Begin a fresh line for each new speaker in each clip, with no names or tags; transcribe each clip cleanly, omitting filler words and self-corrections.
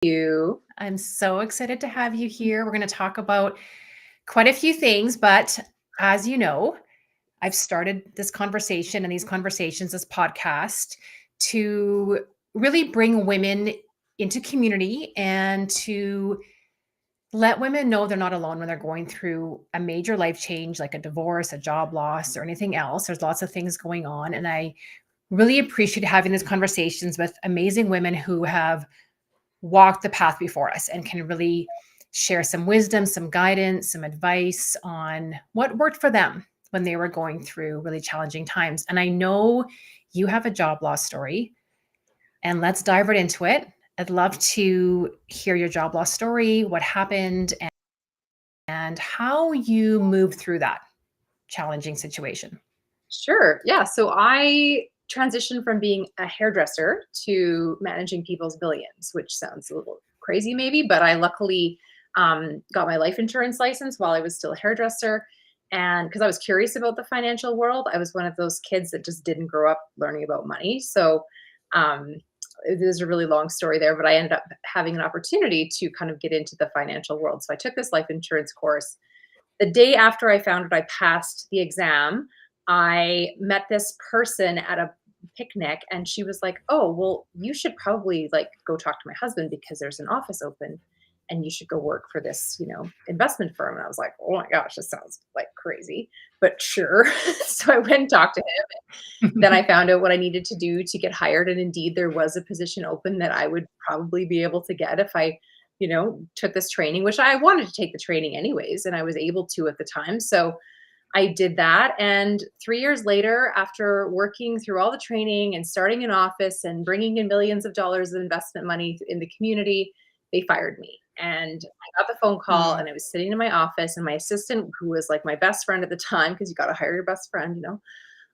You.
I'm so excited to have you here. We're going to talk about quite a few things, but as you know, I've started this conversation and these conversations, this podcast, to really bring women into community and to let women know they're not alone when they're going through a major life change like a divorce, a job loss, or anything else. There's lots of things going on. And I really appreciate having these conversations with amazing women who have walked the path before us and can really share some wisdom, some guidance, some advice on what worked for them when they were going through really challenging times. And I know you have a job loss story, and let's dive right into it. I'd love to hear your job loss story, what happened, and how you moved through that challenging situation.
Sure. Yeah. So I transitioned from being a hairdresser to managing people's billions, which sounds a little crazy, maybe, but I luckily got my life insurance license while I was still a hairdresser. And because I was curious about the financial world, I was one of those kids that just didn't grow up learning about money. So um, there's a really long story there, but I ended up having an opportunity to kind of get into the financial world. So I took this life insurance course. The day after I found out I passed the exam, I met this person at a picnic and she was like, "Oh, well, you should probably like go talk to my husband because there's an office open and you should go work for this, investment firm." And I was like, "Oh my gosh, this sounds like crazy." But sure. So I went and talked to him. Then I found out what I needed to do to get hired, and indeed there was a position open that I would probably be able to get if I, took this training, which I wanted to take the training anyways, and I was able to at the time. So I did that, and 3 years later, after working through all the training and starting an office and bringing in millions of dollars of investment money in the community, they fired me. And I got the phone call,
Mm.
and I was sitting in my office, and my assistant, who was like my best friend at the time, because you got to hire your best friend,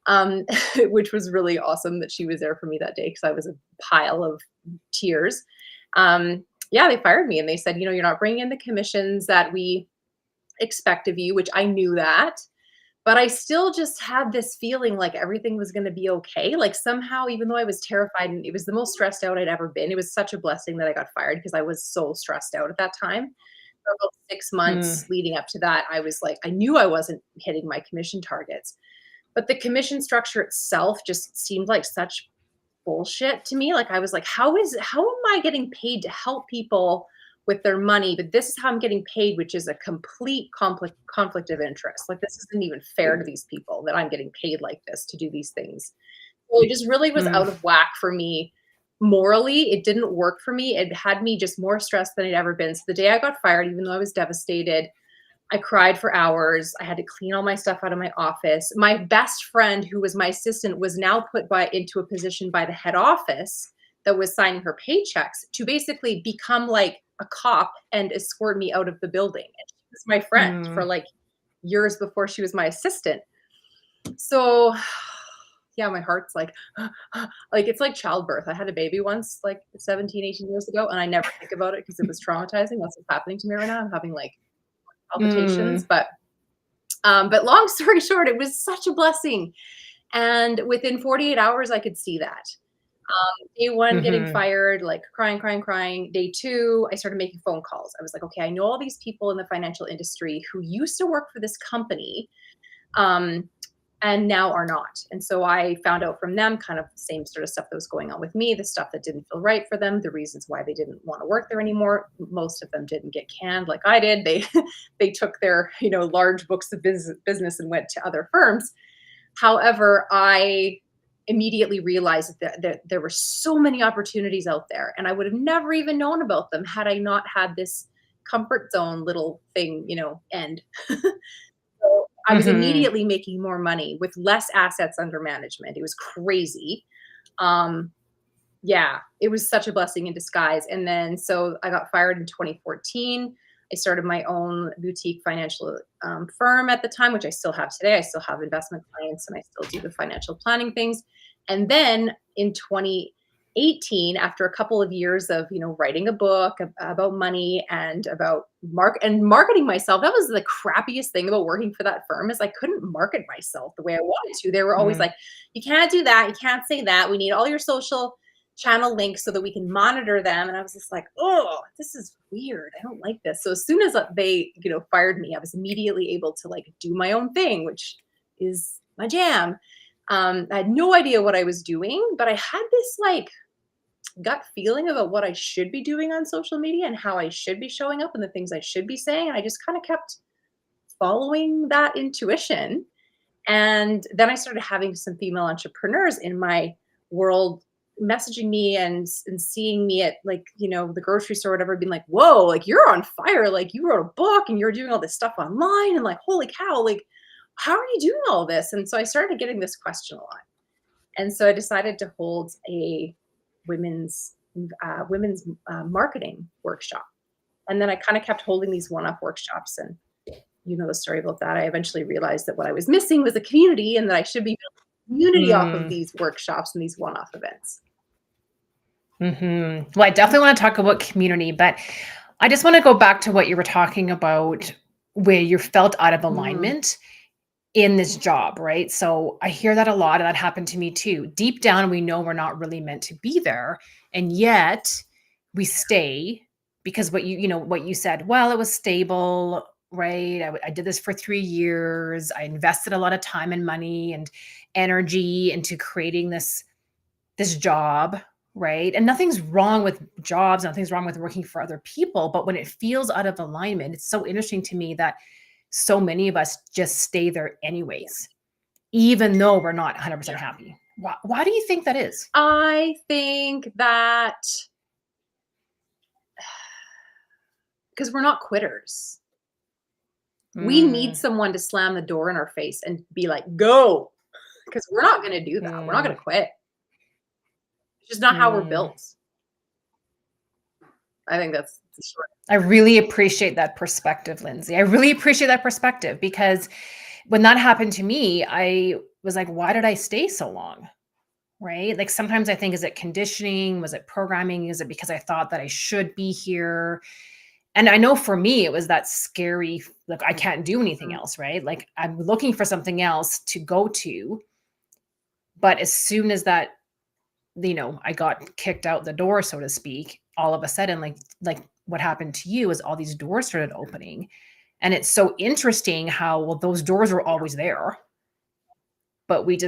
um, which was really awesome that she was there for me that day because I was a pile of tears. Yeah, they fired me and they said, "You're not bringing in the commissions that we expect of you," which I knew that. But I still just had this feeling like everything was going to be okay. Like somehow, even though I was terrified and it was the most stressed out I'd ever been, it was such a blessing that I got fired because I was so stressed out at that time. For about 6 months
Mm.
leading up to that, I was like, I knew I wasn't hitting my commission targets. But the commission structure itself just seemed like such bullshit to me. Like I was like, how am I getting paid to help people with their money, but this is how I'm getting paid, which is a complete conflict of interest. Like this isn't even fair to these people that I'm getting paid like this to do these things. So it just really was
Mm.
out of whack for me morally. It didn't work for me. It had me just more stressed than I'd ever been. So the day I got fired, even though I was devastated, I cried for hours. I had to clean all my stuff out of my office. My best friend, who was my assistant, was now put into a position by the head office that was signing her paychecks to basically become like a cop and escort me out of the building. And she was my friend for
Mm.
like years before she was my assistant. So yeah, my heart's like like it's like childbirth. I had a baby once like 17, 18 years ago, and I never think about it because it was traumatizing. That's what's happening to me right now. I'm having like palpitations,
Mm.
but long story short, it was such a blessing. And within 48 hours, I could see that. Day one, getting
Mhm.
fired, like crying, crying, crying. Day two, I started making phone calls. I was like, okay, I know all these people in the financial industry who used to work for this company. Um, and now are not. And so I found out from them kind of the same sort of stuff that was going on with me, the stuff that didn't feel right for them, the reasons why they didn't want to work there anymore. Most of them didn't get canned like I did. They they took their, large books of business and went to other firms. However, I immediately realized that there were so many opportunities out there and I would have never even known about them had I not had this comfort zone little thing, end. So I was
Mhm.
immediately making more money with less assets under management. It was crazy. Um, yeah, it was such a blessing in disguise. And then so I got fired in 2014. I started my own boutique financial firm at the time, which I still have today. I still have investment clients and I still do the financial planning things. And then in 2018, after a couple of years of writing a book about money and about marketing myself, that was the crappiest thing about working for that firm is I couldn't market myself the way I wanted to. They were always
Mm.
like, "You can't do that. You can't say that. We need all your social." channel links so that we can monitor them. And I was just like, oh, this is weird. I don't like this. So as soon as they, fired me, I was immediately able to like do my own thing, which is my jam. I had no idea what I was doing, but I had this like gut feeling about what I should be doing on social media and how I should be showing up and the things I should be saying. And I just kind of kept following that intuition. And then I started having some female entrepreneurs in my world messaging me and seeing me at like, the grocery store or whatever, being like, whoa, like you're on fire. Like you wrote a book and you're doing all this stuff online and like, holy cow, like, how are you doing all this? And so I started getting this question a lot. And so I decided to hold a women's marketing workshop. And then I kind of kept holding these one-off workshops, and you know the story about that. I eventually realized that what I was missing was a community, and that I should be building community off of these workshops and these one-off events.
Well, I definitely want to talk about community, but I just want to go back to what you were talking about, where you felt out of alignment in this job, right? So I hear that a lot, and that happened to me too. Deep down, we know we're not really meant to be there, and yet we stay because what you said, well, it was stable, right? I did this for 3 years. I invested a lot of time and money and energy into creating this job, right? And nothing's wrong with jobs, nothing's wrong with working for other people, but when it feels out of alignment, it's so interesting to me that so many of us just stay there anyways, even though we're not 100% happy. Why do you think that is?
I think that because we're not quitters. We need someone to slam the door in our face and be like, go, because we're not going to do that. We're not going to quit. It's just not how we're built. I think that's short.
I really appreciate that perspective, Lindsay. I really appreciate that perspective, because when that happened to me, I was like, why did I stay so long? Right? Like sometimes I think, is it conditioning? Was it programming? Is it because I thought that I should be here? And I know for me, it was that scary, like I can't do anything else, right? Like I'm looking for something else to go to. But as soon as that, I got kicked out the door, so to speak, all of a sudden, like what happened to you is all these doors started opening. And it's so interesting how, well, those doors were always there, but we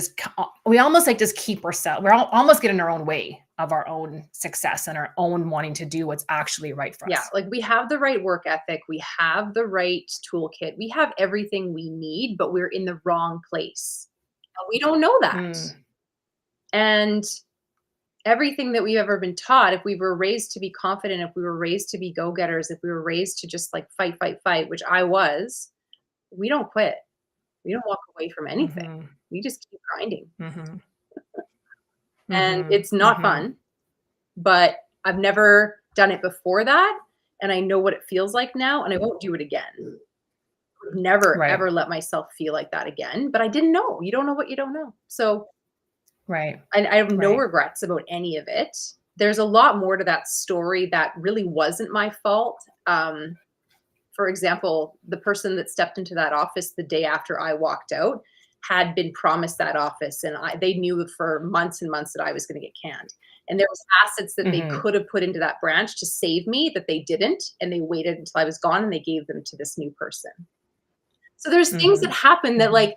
almost like just keep ourselves, we're almost getting in our own way of our own success and our own wanting to do what's actually right for us.
Yeah, like we have the right work ethic, we have the right toolkit, we have everything we need, but we're in the wrong place. We don't know that. And everything that we've ever been taught, if we were raised to be confident, if we were raised to be go-getters, if we were raised to just like fight, which I was, we don't quit. We don't walk away from anything. We just keep grinding. And it's not fun, but I've never done it before that. And I know what it feels like now, and I won't do it again. Never, ever let myself feel like that again. But I didn't know. You don't know what you don't know. So I have no regrets about any of it. There's a lot more to that story that really wasn't my fault. For example, the person that stepped into that office the day after I walked out had been promised that office, and they knew for months and months that I was going to get canned. And there was assets that they could have put into that branch to save me that they didn't, and they waited until I was gone and they gave them to this new person. So there's things that happen that like,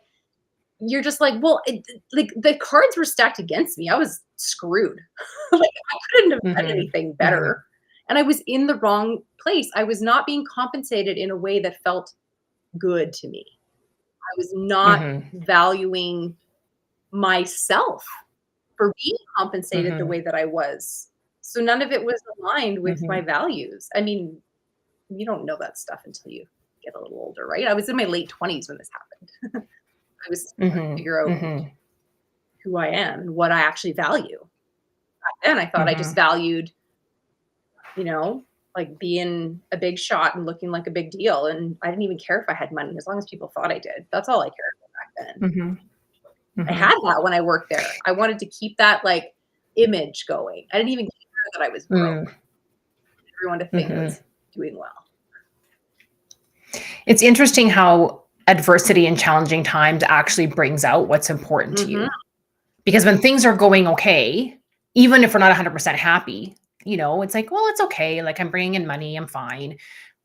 you're just like, well, like the cards were stacked against me. I was screwed. Like I couldn't have done anything better. And I was in the wrong place. I was not being compensated in a way that felt good to me. I was not valuing myself for being compensated the way that I was. So none of it was aligned with my values. I mean, you don't know that stuff until you get a little older, right? I was in my late 20s when this happened. I was trying to figure out who I am and what I actually value. Back then I thought I just valued, like being a big shot and looking like a big deal. And I didn't even care if I had money, as long as people thought I did. That's all I cared about back then. I had that when I worked there. I wanted to keep that like image going. I didn't even care that I was broke. Everyone to think I was doing well.
It's interesting how adversity and challenging times actually brings out what's important to you. Because when things are going okay, even if we're not 100% happy, it's like, well, it's okay. Like I'm bringing in money. I'm fine.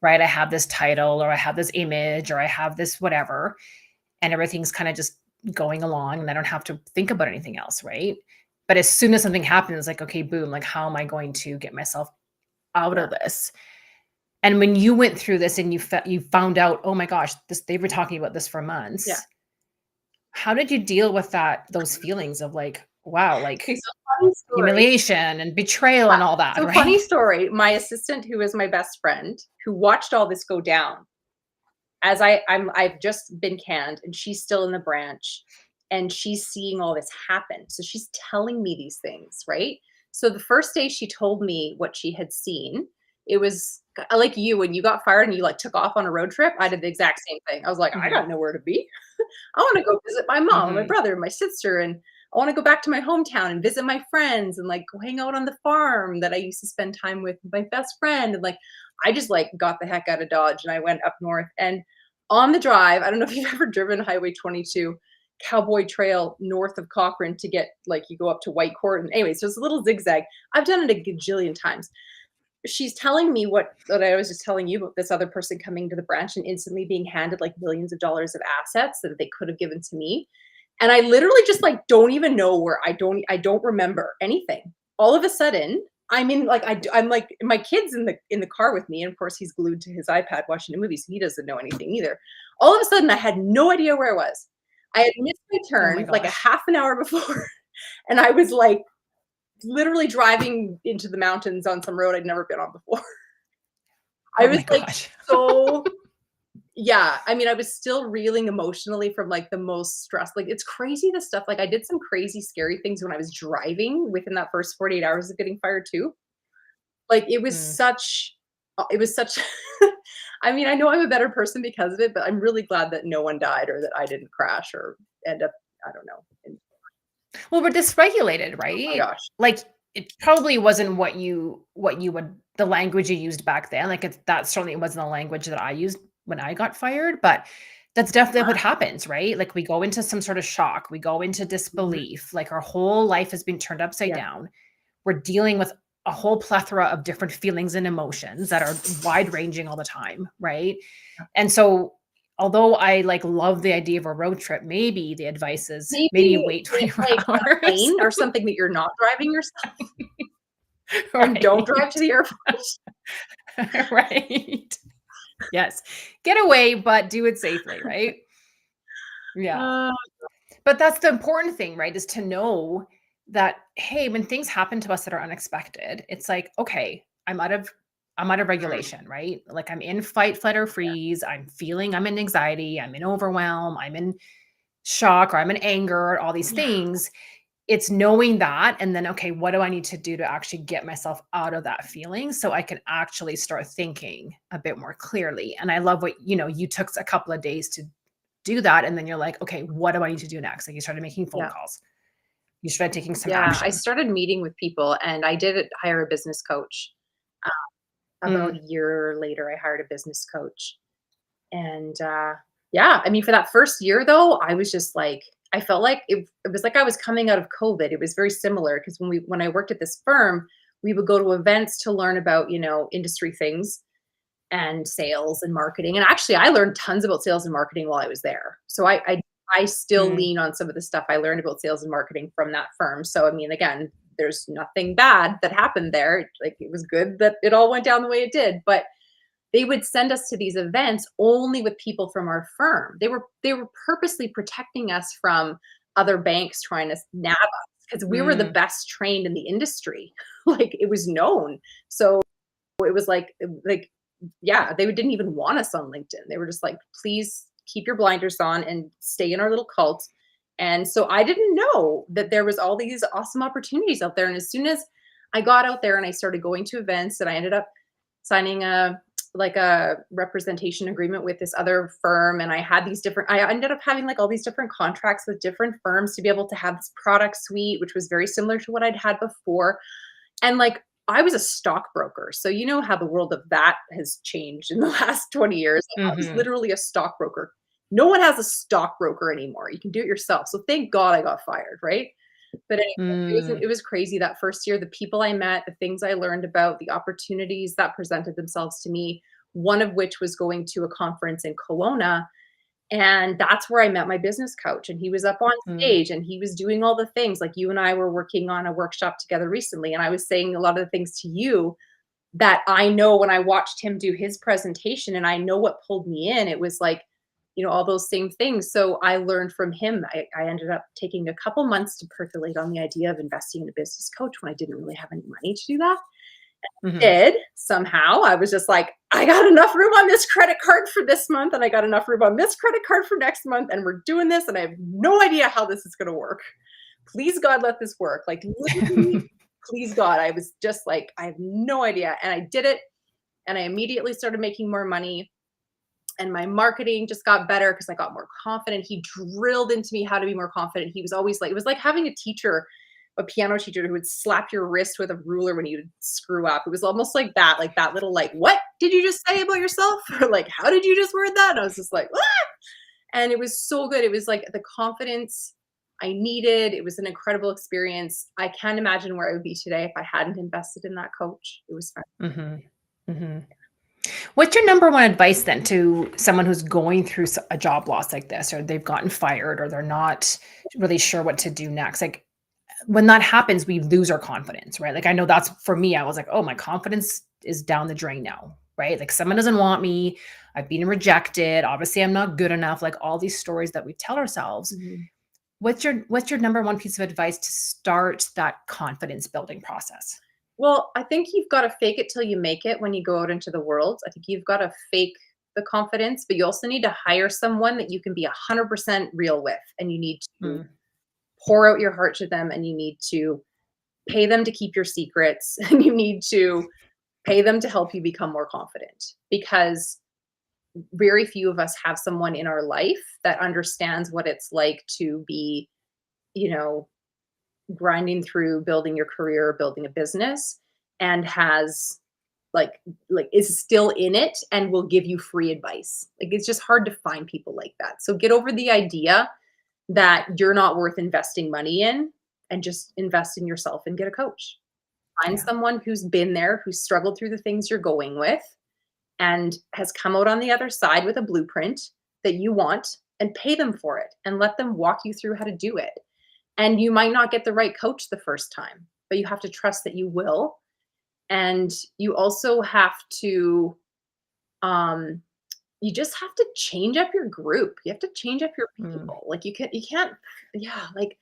Right. I have this title or I have this image or I have this whatever, and everything's kind of just going along and I don't have to think about anything else. Right. But as soon as something happens, like, okay, boom, like how am I going to get myself out
Yeah.
of this? And when you went through this and you found out, oh my gosh, they've been talking about this for
Yeah.
months. How did you deal with those feelings of like, wow,
Okay,
like
so funny story.
humiliation and betrayal
Yeah.
and all that,
So funny
right?
story. My assistant, who is my best friend, who watched all this go down, as I've just been canned, and she's still in the branch, and she's seeing all this happen. So she's telling me these things, right? So the first day she told me what she had seen, it was like you when you got fired and you like took off on a road trip. I did the exact same thing. I was like, I
Mhm,
got nowhere to be. I want to go visit my mom and my
mhm.
brother and my sister, and I want to go back to my hometown and visit my friends and like go hang out on the farm that I used to spend time with my best friend. And like I just like got the heck out of Dodge and I went up north. And on the drive, I don't know if you've ever driven Highway 22, Cowboy Trail north of Cochrane to get like you go up to Whitecourt. And anyway, so it's a little zigzag. I've done it a gajillion times. She's telling me what I was just telling you about this other person coming to the branch and instantly being handed like millions of dollars of assets that they could have given to me. And I literally just like don't even know where I don't remember anything. All of a sudden, I'm in like I'm like my kid's in the car with me, and of course he's glued to his iPad watching a movie, so he doesn't know anything either. All of a sudden, I had no idea where I was. I had missed my
Oh my
turn like a
gosh.
half an hour before, and I was like literally driving into the mountains on some road I'd never been on before. I
Oh
was
my
like
gosh.
so yeah, I mean, I was still reeling emotionally from like the most stress. Like it's crazy the stuff. Like I did some crazy scary things when I was driving within that first 48 hours of getting fired too. Like
Mm.
it was such I mean, I know I'm a better person because of it, but I'm really glad that no one died or that I didn't crash or end up, I don't know.
Well, we're dysregulated,
Oh my
right?
gosh.
Like, it probably wasn't what you would the language you used back then, like, that certainly wasn't the language that I used when I got fired, but that's definitely what happens, right? Like, we go into some sort of shock, we go into
Mhm.
disbelief, like, our whole life has been turned upside
Yeah.
down. We're dealing with a whole plethora of different feelings and emotions that are wide ranging all the time, right? And so, although I, like, love the idea of a road trip, maybe the advice is maybe
Maybe
wait
get
24
like on a
hours.
plane or something that you're not driving yourself and don't drive
Right.
to the airport.
Right. Yes. Get away, but do it safely, right? Yeah.
Uh,
But that's the important thing, right? Is to know that, hey, when things happen to us that are unexpected, it's like, okay, I'm out of
mm,
regulation, right? Like I'm in fight, flight, or freeze. I'm in anxiety, I'm in overwhelm, I'm in shock, or I'm in anger, all these
yeah,
things. It's knowing that and then, okay, what do I need to do to actually get myself out of that feeling so I can actually start thinking a bit more clearly? And I love what, you took a couple of days to do that, and then you're like, "Okay, what do I need to do next?" Like, you started making phone
yeah.
calls. You started taking some
Yeah, I
action.
started meeting with people and I did hire a business coach. About
Mm,
a year later, I hired a business coach. And yeah, I mean, for that first year though, I was just like, I felt like it was like I was coming out of COVID. It was very similar because when I worked at this firm, we would go to events to learn about, industry things and sales and marketing. And actually, I learned tons about sales and marketing while I was there. So I still
mm.
lean on some of the stuff I learned about sales and marketing from that firm. So I mean, again, there's nothing bad that happened there. Like it was good that it all went down the way it did. But they would send us to these events only with people from our firm. They were purposely protecting us from other banks trying to nab us because we were the
Mm.
best trained in the industry. Like it was known. So it was like yeah, they didn't even want us on LinkedIn. They were just like, please keep your blinders on and stay in our little cult. And so I didn't know that there was all these awesome opportunities out there. And as soon as I got out there and I started going to events and I ended up signing a representation agreement with this other firm, and I ended up having like all these different contracts with different firms to be able to have this product suite which was very similar to what I'd had before. And like I was a stockbroker. So you know how the world of that has changed in the last 20 years. Like, I was
Mhm.
literally a stockbroker. No one has a stockbroker anymore. You can do it yourself. So thank God I got fired, right? But anyway,
Mm,
it was crazy that first year, the people I met, the things I learned about, the opportunities that presented themselves to me, one of which was going to a conference in Kelowna, and that's where I met my business coach, and he was up on
mm,
stage, and he was doing all the things, like, you and I were working on a workshop together recently, and I was saying a lot of the things to you that I know when I watched him do his presentation, and I know what pulled me in. It was like, all those same things. So I learned from him. I ended up taking a couple months to percolate on the idea of investing in a business coach when I didn't really have any money to do that.
mhm.
Did somehow. I was just like, I got enough room on this credit card for this month, and I got enough room on this credit card for next month, and we're doing this, and I have no idea how this is going to work. Please God, let this work. Like, literally, please God. I was just like, I have no idea. And I did it. And I immediately started making more money. And my marketing just got better because I got more confident. He drilled into me how to be more confident. He was always like, it was like having a teacher, a piano teacher who would slap your wrist with a ruler when you would screw up. It was almost like that little, like, what did you just say about yourself? Or like, how did you just word that? And I was just like, ah! And it was so good. It was like the confidence I needed. It was an incredible experience. I can't imagine where I would be today if I hadn't invested in that coach. It was fun.
Mhm. Mhm. What's your number one advice then to someone who's going through a job loss like this, or they've gotten fired, or they're not really sure what to do next? Like when that happens, we lose our confidence, right? Like I know that's for me. I was like, oh, my confidence is down the drain now, right? Like someone doesn't want me. I've been rejected. Obviously, I'm not good enough. Like all these stories that we tell ourselves.
Mhm.
What's your number one piece of advice to start that confidence building process?
Well, I think you've got to fake it till you make it when you go out into the world. I think you've got to fake the confidence, but you also need to hire someone that you can be 100% real with. And you need to
Mm,
pour out your heart to them, and you need to pay them to keep your secrets, and you need to pay them to help you become more confident, because very few of us have someone in our life that understands what it's like to be, you know, grinding through building your career, building a business, and has like is still in it and will give you free advice. Like, it's just hard to find people like that. So get over the idea that you're not worth investing money in, and just invest in yourself and get a coach. Find
yeah.
someone who's been there, who's struggled through the things you're going with, and has come out on the other side with a blueprint that you want, and pay them for it and let them walk you through how to do it. And you might not get the right coach the first time, but you have to trust that you will. And you also have to, um, you just have to change up your group. You have to change up your
Mm,
people. Like, you can't, yeah, like,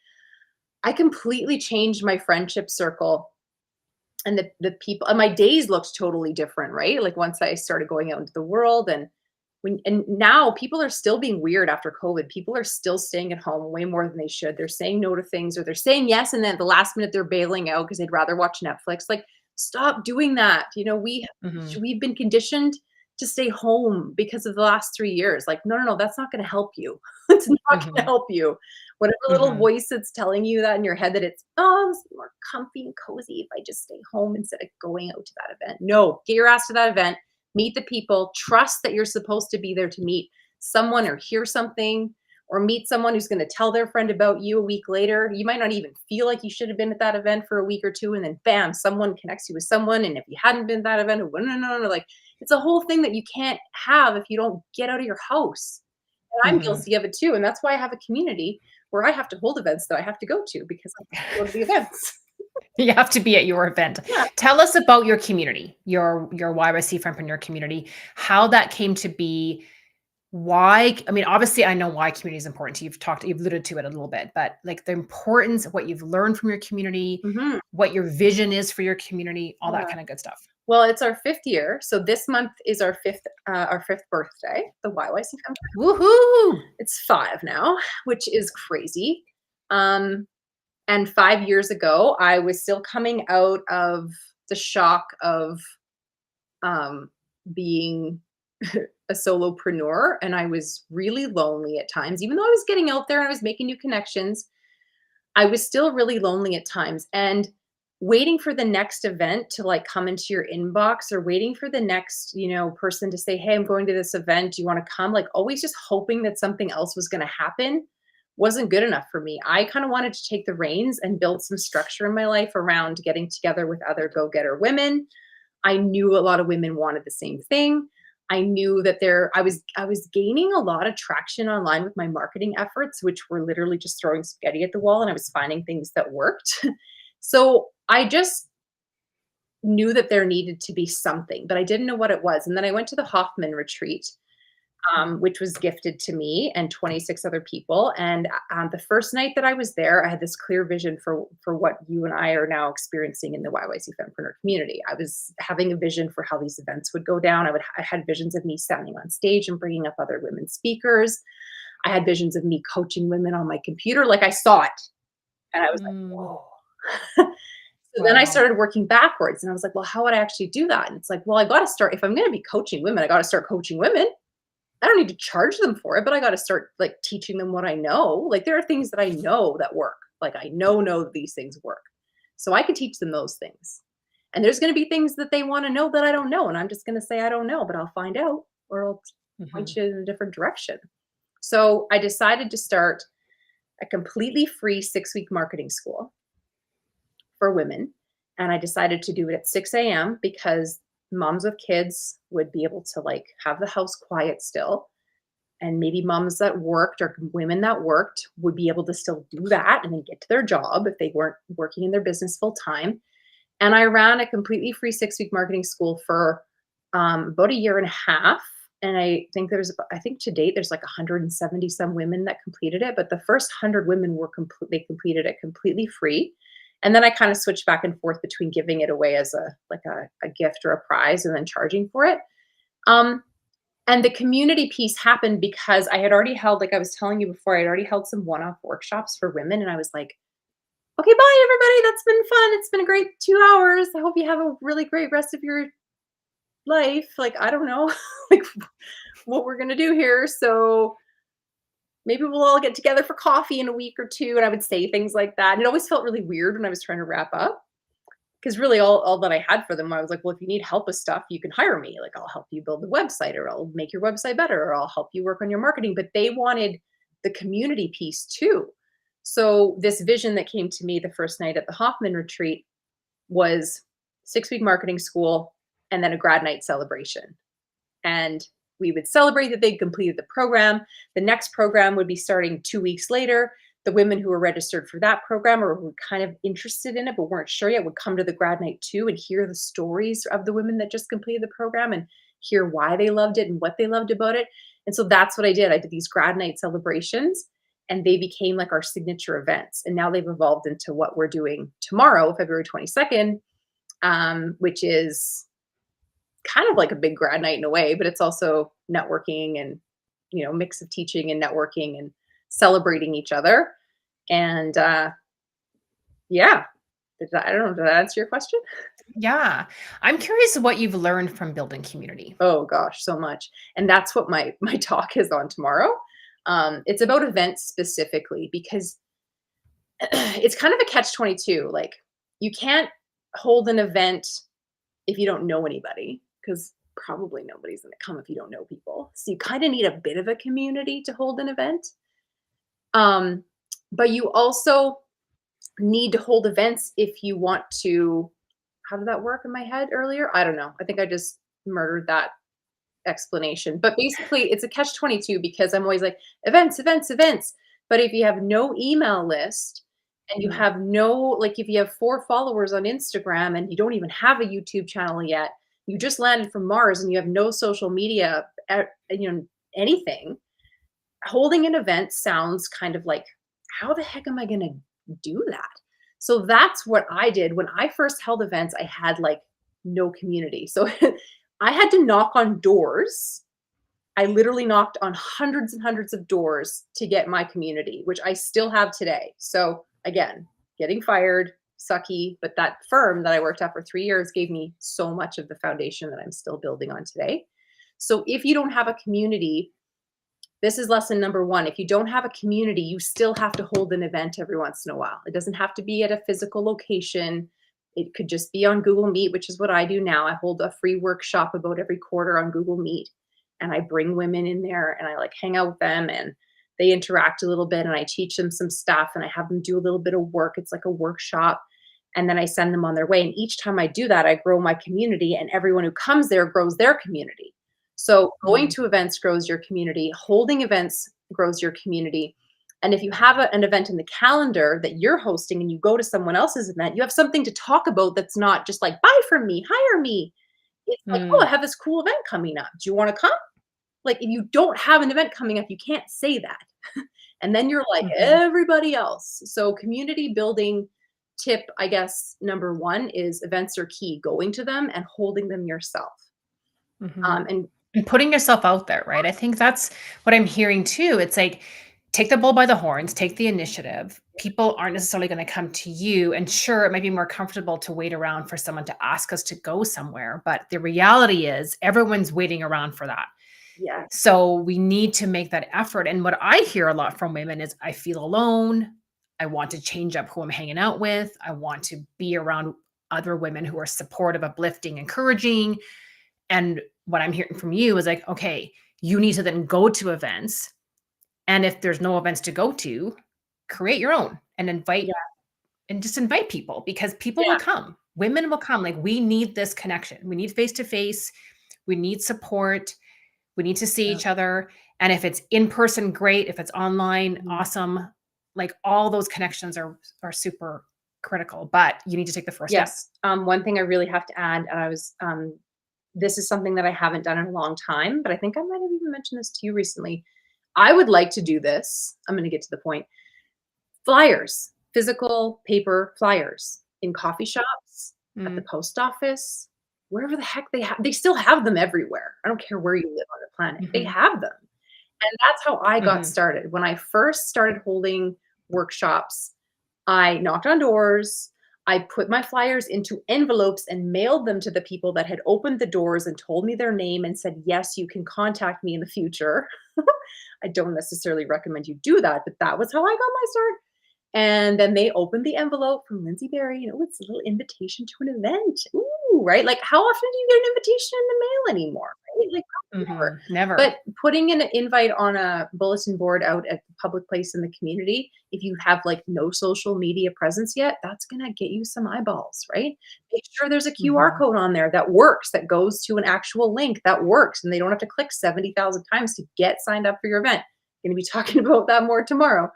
I completely changed my friendship circle, and the people, and my days looked totally different, right? Like, once I started going out into the world, and now people are still being weird after COVID. People are still staying at home way more than they should. They're saying no to things, or they're saying yes, and then at the last minute they're bailing out because they'd rather watch Netflix. Like, stop doing that.
mhm,
We've been conditioned to stay home because of the last 3 years. Like, no, no, no, that's not going to help you. It's not going to
mhm,
help you. Whatever little
mhm.
voice that's telling you that in your head, that it's more comfy and cozy if I just stay home instead of going out to that event. No, get your ass to that event, meet the people, trust that you're supposed to be there to meet someone or hear something, or meet someone who's going to tell their friend about you a week later. You might not even feel like you should have been at that event for a week or two, and then bam, someone connects you with someone. And if you hadn't been at that event, no, no, no, no, like, it's a whole thing that you can't have if you don't get out of your house. And I'm
Mhm.
guilty of it too. And that's why I have a community where I have to hold events that I have to go to, because I have to go to the events.
You have to be at your event.
Yeah.
Tell us about your community, your YYC Friendpreneur community, how that came to be, why I mean, obviously, I know why community is important to you. You've alluded to it a little bit, but, like, the importance of what you've learned from your community,
Mhm.
what your vision is for your community, all that
Yeah.
kinda good stuff.
Well, it's our 5th year. So this month is our fifth birthday, the YYC Foundation.
Woohoo!
It's 5 now, which is crazy. Um, and 5 years ago, I was still coming out of the shock of, um, being a solopreneur, and I was really lonely at times. Even though I was getting out there and I was making new connections, I was still really lonely at times. And waiting for the next event to, like, come into your inbox, or waiting for the next, person to say, "Hey, I'm going to this event. Do you want to come?" Like, always just hoping that something else was going to happen wasn't good enough for me. I kind of wanted to take the reins and build some structure in my life around getting together with other go-getter women. I knew a lot of women wanted the same thing. I knew that I was gaining a lot of traction online with my marketing efforts, which were literally just throwing spaghetti at the wall, and I was finding things that worked. So I just knew that there needed to be something, but I didn't know what it was. And then I went to the Hoffman retreat, which was gifted to me and 26 other people. And the first night that I was there, I had this clear vision for what you and I are now experiencing in the YYC Fempreneur community. I was having a vision for how these events would go down. I had visions of me standing on stage and bringing up other women speakers. I had visions of me coaching women on my computer. Like I saw it, and I was like,
Mm,
whoa. So then I
wow.
started working backwards, and I was like, well, how would I actually do that? And it's like, well, I got to start, if I'm going to be coaching women, I got to start coaching women. I don't need to charge them for it, but I got to start like teaching them what I know. Like there are things that I know that work. Like I know that these things work. So I can teach them those things. And there's going to be things that they want to know that I don't know. And I'm just going to say, I don't know, but I'll find out, or I'll point
Mhm.
you in a different direction. So I decided to start a completely free 6-week marketing school for women. And I decided to do it at 6 a.m. because moms with kids would be able to like have the house quiet still, and maybe moms that worked or women that worked would be able to still do that and then get to their job if they weren't working in their business full time. And I ran a completely free 6-week marketing school for about a year and a half. And I think to date there's like 170 some women that completed it, but the first 100 women they completed it completely free. And then I kind of switched back and forth between giving it away as a gift or a prize and then charging for it. Um, and the community piece happened because I had already held, like I was telling you before, I'd already held some one-off workshops for women. And I was like, okay, bye everybody. That's been fun. It's been a great 2 hours. I hope you have a really great rest of your life. Like, I don't know like what we're gonna do here. So maybe we'll all get together for coffee in a week or two. And I would say things like that. And it always felt really weird when I was trying to wrap up. Because really all that I had for them, I was like, well, if you need help with stuff, you can hire me. Like I'll help you build the website, or I'll make your website better, or I'll help you work on your marketing. But they wanted the community piece too. So this vision that came to me the first night at the Hoffman retreat was 6-week marketing school and then a grad night celebration. And we would celebrate that they completed the program. The next program would be starting 2 weeks later. The women who were registered for that program or who were kind of interested in it but weren't sure yet would come to the grad night too and hear the stories of the women that just completed the program and hear why they loved it and what they loved about it. And so that's what I did. I did these grad night celebrations, and they became like our signature events. And now they've evolved into what we're doing tomorrow, February 22nd, which is kind of like a big grad night in a way, but it's also networking and, mix of teaching and networking and celebrating each other. And yeah, I don't know. Did that answer your question?
Yeah. I'm curious what you've learned from building community.
Oh gosh, so much. And that's what my talk is on tomorrow. It's about events specifically because it's kind of a catch 22. Like you can't hold an event if you don't know anybody, because probably nobody's going to come if you don't know people. So you kind of need a bit of a community to hold an event. Um, but you also need to hold events if you want to. How did that work in my head earlier? I don't know. I think I just murdered that explanation. But basically, it's a catch 22 because I'm always like, events, events, events. But if you have no email list and you
Mhm.
have no, like, if you have 4 followers on Instagram and you don't even have a YouTube channel yet, you just landed from Mars and you have no social media, anything, holding an event sounds kind of like, how the heck am I going to do that? So that's what I did. When I first held events, I had like no community. So I had to knock on doors. I literally knocked on hundreds and hundreds of doors to get my community, which I still have today. So again, getting fired, sucky, but that firm that I worked at for 3 years gave me so much of the foundation that I'm still building on today. So if you don't have a community, this is lesson number one. If you don't have a community, you still have to hold an event every once in a while. It doesn't have to be at a physical location. It could just be on Google Meet, which is what I do now. I hold a free workshop about every quarter on Google Meet, and I bring women in there and I like hang out with them, and They interact a little bit and I teach them some stuff and I have them do a little bit of work. It's like a workshop. And then I send them on their way. And each time I do that, I grow my community, and everyone who comes there grows their community. So going
Mm.
to events grows your community, holding events grows your community. And if you have an event in the calendar that you're hosting and you go to someone else's event, you have something to talk about that's not just like, buy from me, hire me. It's like, oh, I
Mm.
have this cool event coming up. Do you want to come? Like, if you don't have an event coming up, you can't say that. And then you're like
Mhm.
everybody else. So community building tip, I guess, number one is events are key, going to them and holding them yourself.
Mhm.
And
And putting yourself out there, right? I think that's what I'm hearing too. It's like, take the bull by the horns, take the initiative. People aren't necessarily going to come to you. And sure, it might be more comfortable to wait around for someone to ask us to go somewhere. But the reality is, everyone's waiting around for that.
yeah,
So we need to make that effort. And what I hear a lot from women is, I feel alone. I want to change up who I'm hanging out with. I want to be around other women who are supportive, uplifting, encouraging. And what I'm hearing from you is like, okay, you need to then go to events. And if there's no events to go to, create your own and invite,
yeah,
and just invite people, because people will
yeah,
come. Women will come. Like, we need this connection. We need face to face. We need support. We need to see
yeah.
each other. And if it's in person, great. If it's online,
Mhm.
awesome. Like, all those connections are super critical, but you need to take the first step.
Yes. One thing I really have to add, and this is something that I haven't done in a long time, but I think I might have even mentioned this to you recently. I would like to do this. I'm going to get to the point. Flyers, physical paper flyers in coffee shops, at the
Mm,
post office, wherever the heck they still have them everywhere. I don't care where you live on the planet. They
mhm,
have them. And that's how I got
mhm,
started. When I first started holding workshops, I knocked on doors. I put my flyers into envelopes and mailed them to the people that had opened the doors and told me their name and said, "Yes, you can contact me in the future." I don't necessarily recommend you do that, but that was how I got my start. And then they opened the envelope from Lindsay Berry, it's a little invitation to an event. Ooh, right? Like, how often do you get an invitation in the mail anymore? Right? Like, never.
mhm. Never.
But putting an invite on a bulletin board out at the public place in the community, if you have like no social media presence yet, that's gonna get you some eyeballs, right? Make sure there's a QR
Mhm,
code on there that works, that goes to an actual link that works, and they don't have to click 70,000 times to get signed up for your event. Gonna be talking about that more tomorrow.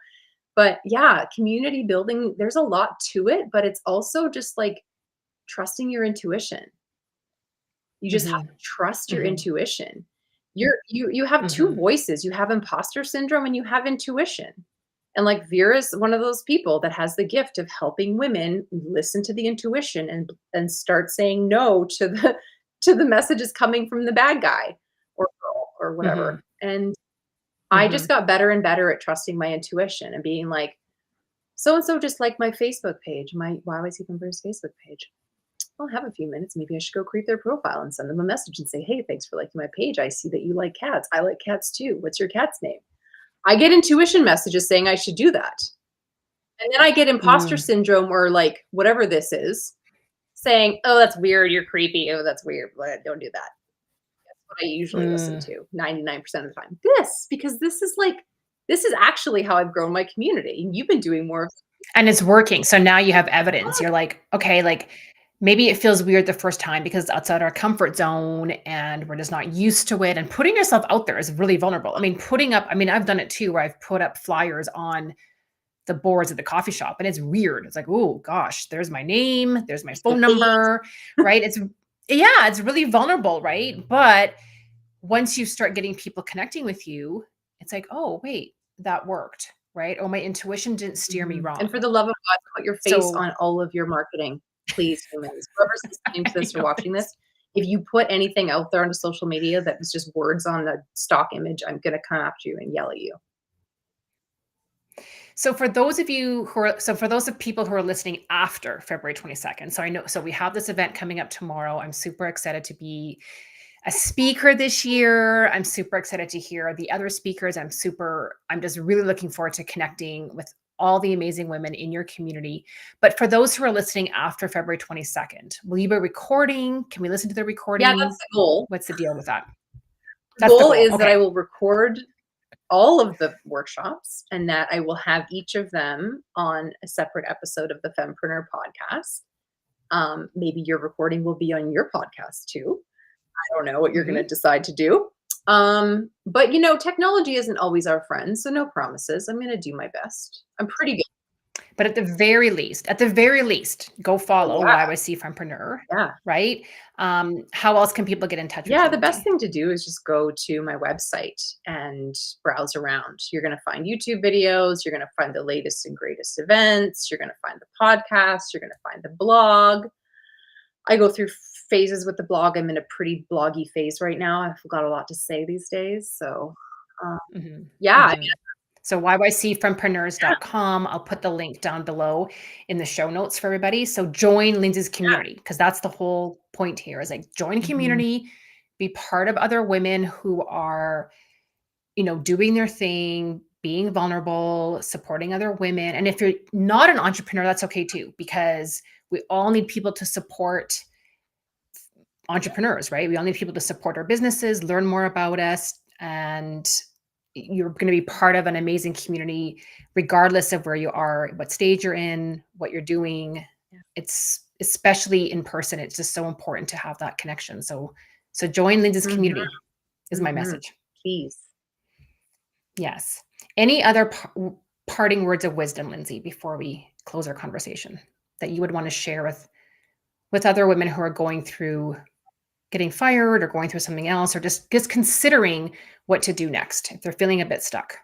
But yeah, community building, there's a lot to it, but it's also just like trusting your intuition. You just have
mhm,
to trust your
mhm,
intuition. You have 2
mhm,
voices. You have imposter syndrome and you have intuition. And like Vera's one of those people that has the gift of helping women listen to the intuition and start saying no to the to the messages coming from the bad guy or girl or whatever.
mhm,
And I just
mhm.
got better and better at trusting my intuition and being like, so and so just like my Facebook page. Why was he from his Facebook page? I'll have a few minutes. Maybe I should go create their profile and send them a message and say, hey, thanks for liking my page. I see that you like cats. I like cats too. What's your cat's name? I get intuition messages saying I should do that. And then I get imposter
Mm,
syndrome or like whatever this is saying, oh, that's weird. You're creepy. Oh, that's weird. Don't do that. That's what I usually listen
mm.
to 99% of the time. Because this is actually how I've grown my community. And you've been doing more of
And it's working. So now you have evidence. You're like, okay, like, maybe it feels weird the first time because it's outside our comfort zone and we're just not used to it. And putting yourself out there is really vulnerable. I mean, I've done it too, where I've put up flyers on the boards at the coffee shop, and it's weird. It's like, oh gosh, there's my name, there's my
like,
phone
hey,
number, right? Yeah, it's really vulnerable, right? But once you start getting people connecting with you, it's like, oh, wait, that worked, right? Oh, my intuition didn't steer me
mhm. And for
wrong.
the love of God, put your face
So
on all of your marketing, please, humans. Whoever's listening to
I
this or
know
watching this, if you put anything out there on social media that is just words on a stock image, I'm gonna come after you and yell at you.
So for those of you who are so for those of people who are listening after February 22nd, so I know so we have this event coming up tomorrow. I'm super excited to be a speaker this year. I'm super excited to hear the other speakers. I'm just really looking forward to connecting with all the amazing women in your community. But for those who are listening after February 22nd, will you be recording? Can we listen to the
Yeah, that's
recording?
the goal.
What's the deal with that?
The
That's the
goal
goal.
is that I
Okay.
will record all of the workshops and that I will have each of them on a separate episode of the Fempreneur podcast. Maybe your recording will be on your podcast too. I don't know what you're going to
Mhm.
decide to do. But technology isn't always our friend, so no promises. I'm going to do my best. I'm pretty good.
But at the very least, go
Oh,
follow
yeah.
YYC Fempreneur,
Yeah.
right? How else can people get in touch with
Yeah,
you,
the best
Lindsay?
thing to do is just go to my website and browse around. You're going to find YouTube videos, you're going to find the latest and greatest events, you're going to find the podcast, you're going to find the blog. I go through phases with the blog. I'm in a pretty bloggy phase right now. I've got a lot to say these days. So, um,
Mhm,
yeah, I
mhm. So yycfrempreneurs.com. I'll put the link down below in the show notes for everybody. So join Lindsay's community because that's the whole point here is like join
mean,
community, be part of other women who are, doing their thing, being vulnerable, supporting other women. And if you're not an entrepreneur, that's okay too, because we all need people to support entrepreneurs, right? We all need people to support our businesses, learn more about us, and you're going to be part of an amazing community, regardless of where you are, what stage you're in, what you're doing.
yeah.
It's especially in person. It's just so important to have that connection. So join Lindsay's
Mhm,
community is my
mhm.
message.
Please.
Yes. Any other parting words of wisdom, Lindsay, before we close our conversation that you would want to share with other women who are going through getting fired or going through something else or just considering what to do next if they're feeling a bit stuck?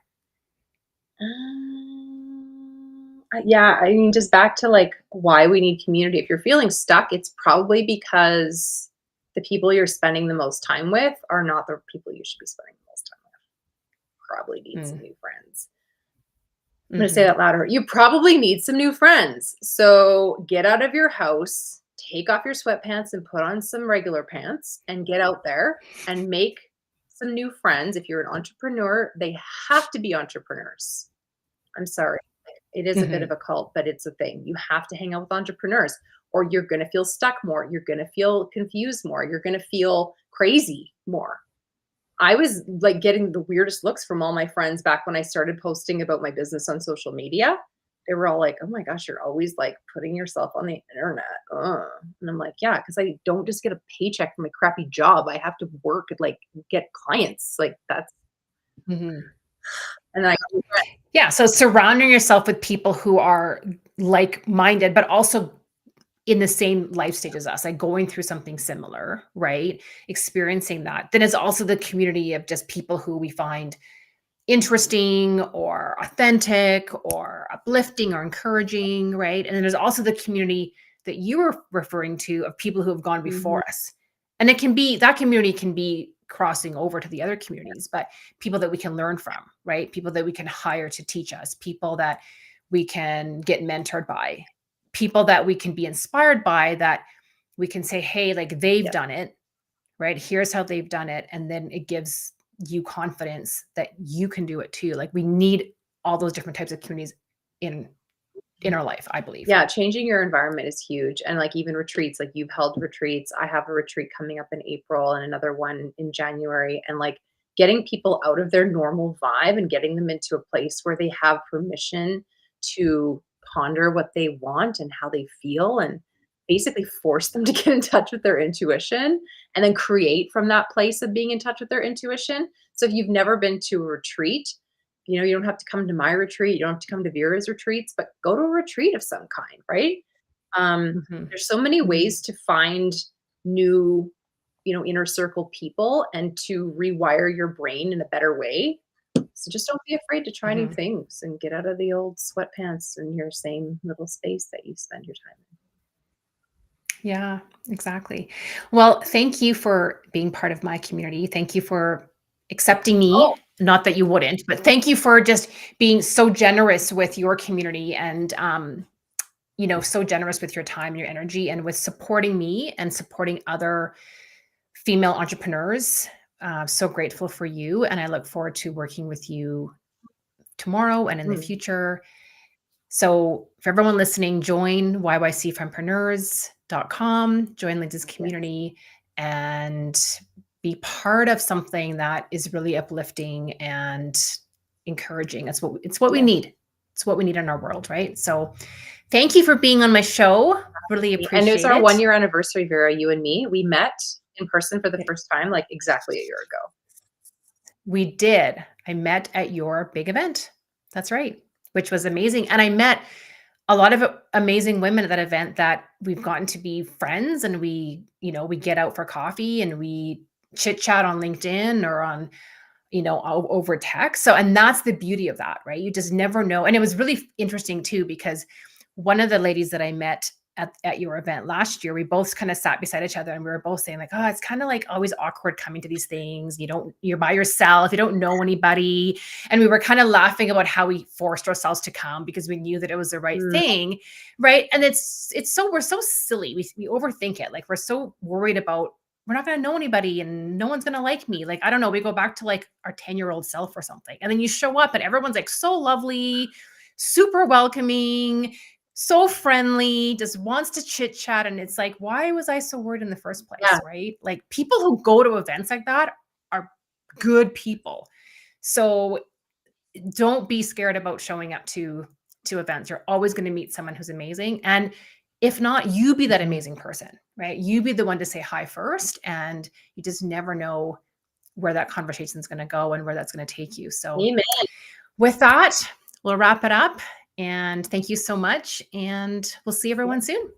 Yeah, I mean, just back to like why we need community. If you're feeling stuck, it's probably because the people you're spending the most time with are not the people you should be spending the most time with. Probably need some
Mm,
new friends. I'm going to say
mhm,
that louder. You probably need some new friends. So get out of your house, take off your sweatpants and put on some regular pants and get out there and make some new friends. If you're an entrepreneur, they have to be entrepreneurs. I'm sorry. It is a bit of
mhm,
a cult, but it's a thing. You have to hang out with entrepreneurs or you're going to feel stuck more. You're going to feel confused more. You're going to feel crazy more. I was like getting the weirdest looks from all my friends back when I started posting about my business on social media. They were all like, "Oh my gosh, you're always like putting yourself on the internet." And I'm like, "Yeah, because I don't just get a paycheck from a crappy job. I have to work and like get clients. Like that's
mhm.
and I
Yeah, so surrounding yourself with people who are like-minded, but also in the same life stage as us, like going through something similar, right? Experiencing that. Then it's also the community of just people who we find interesting or authentic or uplifting or encouraging, right? And then there's also the community that you were referring to of people who have gone
Mhm.
before us. And it can be that community can be crossing over to the other communities, but people that we can learn from, right? People that we can hire to teach us, people that we can get mentored by, people that we can be inspired by that we can say, hey, like they've
Yep.
done it, right? Here's how they've done it. And then it gives you confidence that you can do it too. Like we need all those different types of communities in in our life, I believe.
Yeah, changing your environment is huge. And like even retreats, like you've held retreats. I have a retreat coming up in April and another one in January. And like getting people out of their normal vibe and getting them into a place where they have permission to ponder what they want and how they feel and basically force them to get in touch with their intuition and then create from that place of being in touch with their intuition. So if you've never been to a retreat, you don't have to come to my retreat. You don't have to come to Vera's retreats, but go to a retreat of some kind, right?
Mhm.
There's so many
Mhm.
ways to find new, inner circle people and to rewire your brain in a better way. So just don't be afraid to try new
Mhm.
things and get out of the old sweatpants in your same little space that you spend your time in.
Yeah, exactly. Well, thank you for being part of my community. Thank you for accepting me.
Oh,
Not that you wouldn't, but thank you for just being so generous with your community and so generous with your time, your energy, and with supporting me and supporting other female entrepreneurs. So grateful for you. And I look forward to working with you tomorrow and in the
mm,
future. So for everyone listening, join yycfrempreneurs.com, join Lindsay's
yes.
community, and be part of something that is really uplifting and encouraging. It's what we
Yeah.
need. It's what we need in our world, right? So thank you for being on my show. Really
And it was
appreciate
our
it.
1 year anniversary, Vera, you and me. We met in person for the first time like exactly a year ago.
We did. I met at your big event. That's right, which was amazing. And I met a lot of amazing women at that event that we've gotten to be friends, and we get out for coffee and we chit chat on LinkedIn or on, over text. So, and that's the beauty of that, right? You just never know. And it was really interesting too, because one of the ladies that I met at your event last year, we both kind of sat beside each other and we were both saying like, oh, it's kind of like always awkward coming to these things. You're by yourself, you don't know anybody. And we were kind of laughing about how we forced ourselves to come because we knew that it was the right
Mm,
thing. Right. And we're so silly. We overthink it. Like we're so worried about, we're not going to know anybody and no one's going to like me. Like, I don't know. We go back to like our 10-year-old self or something. And then you show up and everyone's like so lovely, super welcoming, so friendly, just wants to chit chat. And it's like, why was I so worried in the first
yeah.
place? Right. Like people who go to events like that are good people. So don't be scared about showing up to events. You're always going to meet someone who's amazing. And if not, you be that
Mhm.
amazing person, right? You be the one to say hi first. And you just never know where that conversation is going to go and where that's going to take you. So
Amen.
with that, we'll wrap it up. And thank you so much. And we'll see
Yeah.
everyone soon.